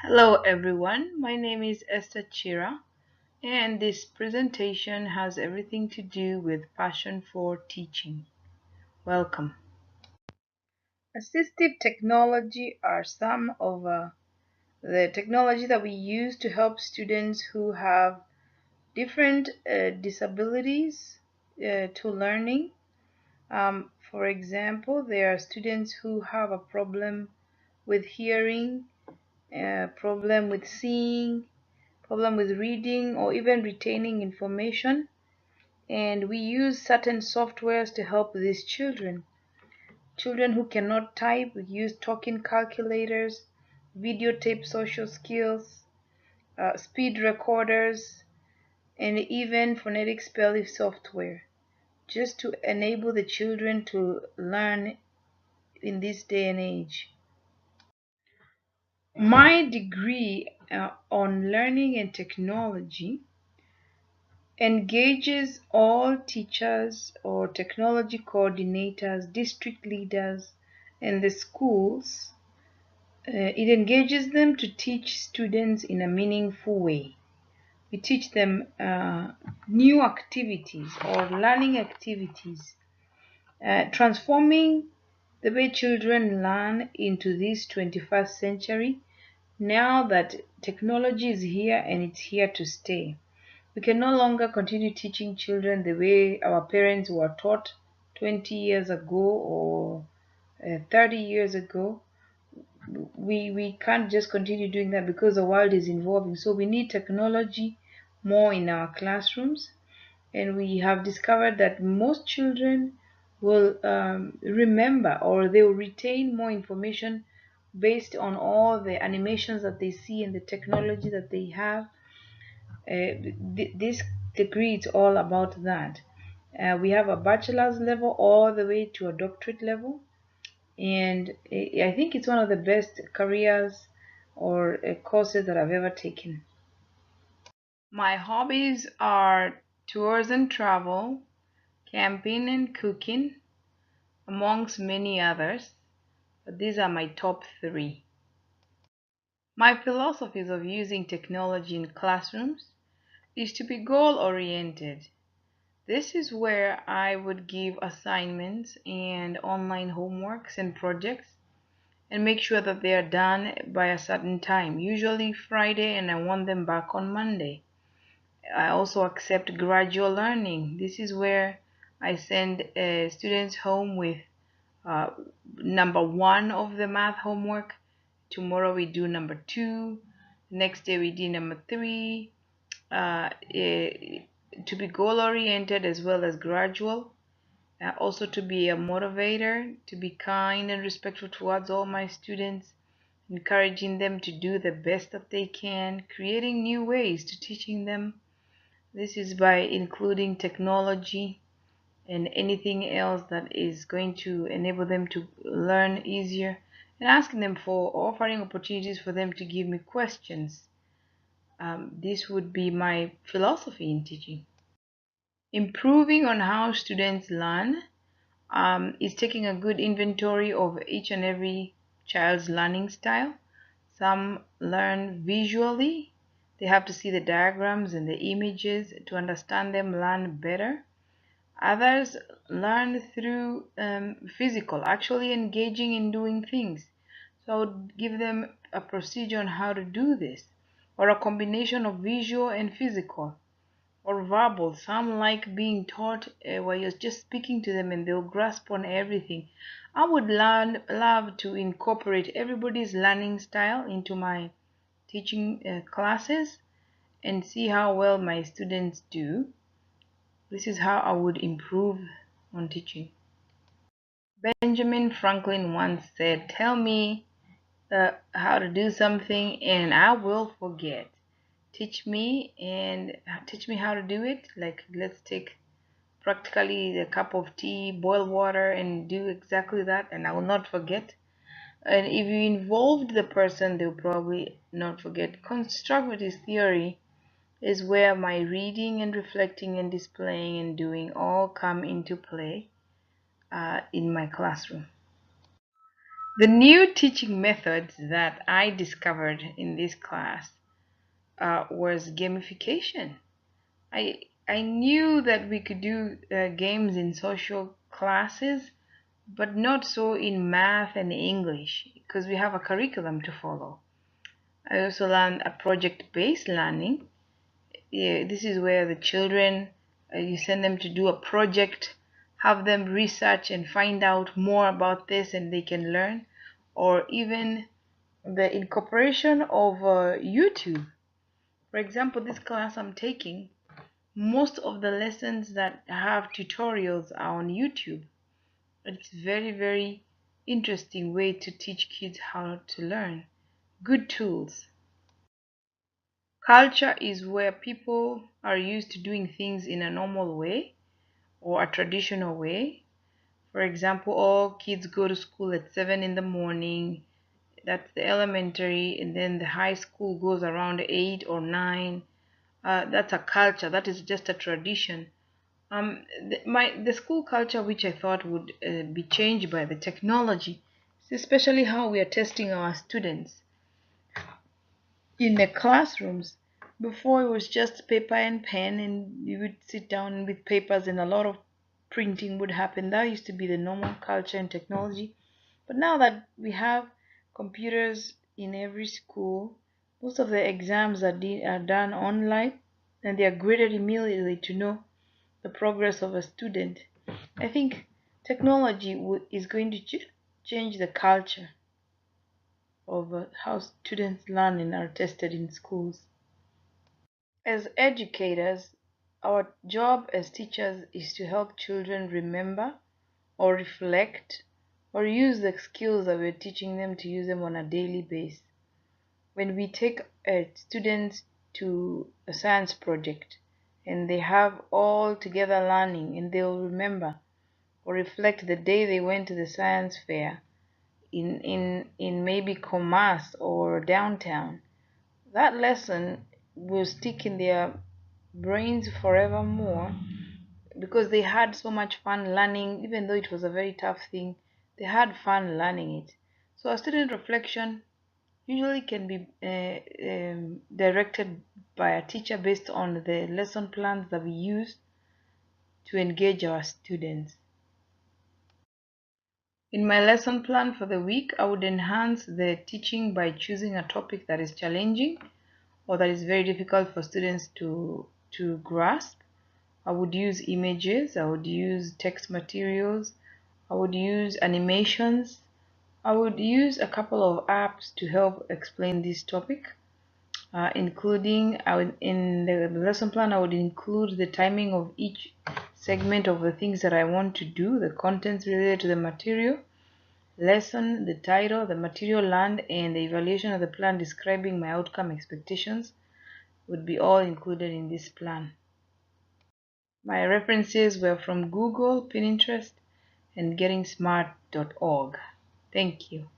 Hello everyone, my name is ESTHERCHIRA and this presentation has everything to do with passion for teaching. Welcome. Assistive technology are some of the technology that we use to help students who have different disabilities to learning. For example, there are students who have a problem with hearing, a problem with seeing, problem with reading or even retaining information, and we use certain softwares to help these children. Children who cannot type, we use talking calculators, videotape social skills, speed recorders, and even phonetic spelling software, just to enable the children to learn in this day and age. My degree on learning and technology engages all teachers or technology coordinators, district leaders, and the schools. It engages them to teach students in a meaningful way. We teach them new activities or learning activities, transforming the way children learn into this 21st century now that technology is here and it's here to stay. We can no longer continue teaching children the way our parents were taught 20 years ago or 30 years ago. We can't just continue doing that because the world is evolving. So we need technology more in our classrooms. And we have discovered that most children will remember or they will retain more information based on all the animations that they see and the technology that they have. This degree is all about that. We have a bachelor's level all the way to a doctorate level, and I think it's one of the best careers or courses that I've ever taken. My hobbies are tours and travel, camping and cooking, amongst many others, but these are my top three. My philosophies of using technology in classrooms is to be goal oriented. This is where I would give assignments and online homeworks and projects and make sure that they are done by a certain time, usually Friday, and I want them back on Monday. I also accept gradual learning. This is where I send students home with uh, number one of the math homework. Tomorrow we do number two. Next day we do number three. To be goal oriented as well as gradual. Also to be a motivator, to be kind and respectful towards all my students, encouraging them to do the best that they can, creating new ways to teaching them. This is by including technology and anything else that is going to enable them to learn easier, and asking them for offering opportunities for them to give me questions. This would be my philosophy in teaching. Improving on how students learn is taking a good inventory of each and every child's learning style. Some learn visually. They have to see the diagrams and the images to understand them, learn better. Others learn through physical, actually engaging in doing things. So I would give them a procedure on how to do this, or a combination of visual and physical, or verbal. Some like being taught where you're just speaking to them and they'll grasp on everything. I would love to incorporate everybody's learning style into my teaching classes and see how well my students do. This is how I would improve on teaching. Benjamin Franklin once said, "Tell me how to do something and I will forget. Teach me how to do it. Like, let's take practically a cup of tea, boil water, and do exactly that, and I will not forget." And if you involved the person, they'll probably not forget. Constructivist theory is where my reading and reflecting and displaying and doing all come into play in my classroom. The new teaching methods that I discovered in this class was gamification. I knew that we could do games in social classes, but not so in math and English because we have a curriculum to follow. I also learned a project-based learning. Yeah, this is where the children, you send them to do a project, have them research and find out more about this and they can learn, or even the incorporation of YouTube. For example, this class I'm taking, most of the lessons that have tutorials are on YouTube. It's very, very interesting way to teach kids how to learn. Good tools. Culture is where people are used to doing things in a normal way or a traditional way. For example, all kids go to school at 7 in the morning. That's the elementary, and then the high school goes around 8 or 9. That's a culture. That is just a tradition. The school culture, which I thought would be changed by the technology, is especially how we are testing our students in the classrooms. Before it was just paper and pen, and you would sit down with papers, and a lot of printing would happen. That used to be the normal culture and technology. But now that we have computers in every school, most of the exams are done online, and they are graded immediately to know the progress of a student. I think technology is going to change the culture of how students learn and are tested in schools. As educators, our job as teachers is to help children remember or reflect or use the skills that we're teaching them to use them on a daily basis. When we take students to a science project and they have all together learning and they'll remember or reflect the day they went to the science fair in maybe commerce or downtown, that lesson will stick in their brains forevermore because they had so much fun learning, even though it was a very tough thing, they had fun learning it. So a student reflection usually can be directed by a teacher based on the lesson plans that we use to engage our students. In my lesson plan for the week, I would enhance the teaching by choosing a topic that is challenging or that is very difficult for students to grasp. I would use images, I would use text materials, I would use animations, I would use a couple of apps to help explain this topic, including in the lesson plan, I would include the timing of each segment of the things that I want to do, the contents related to the material, lesson, the title, the material learned, and the evaluation of the plan describing my outcome expectations would be all included in this plan. My references were from Google, Pinterest, and gettingsmart.org. Thank you.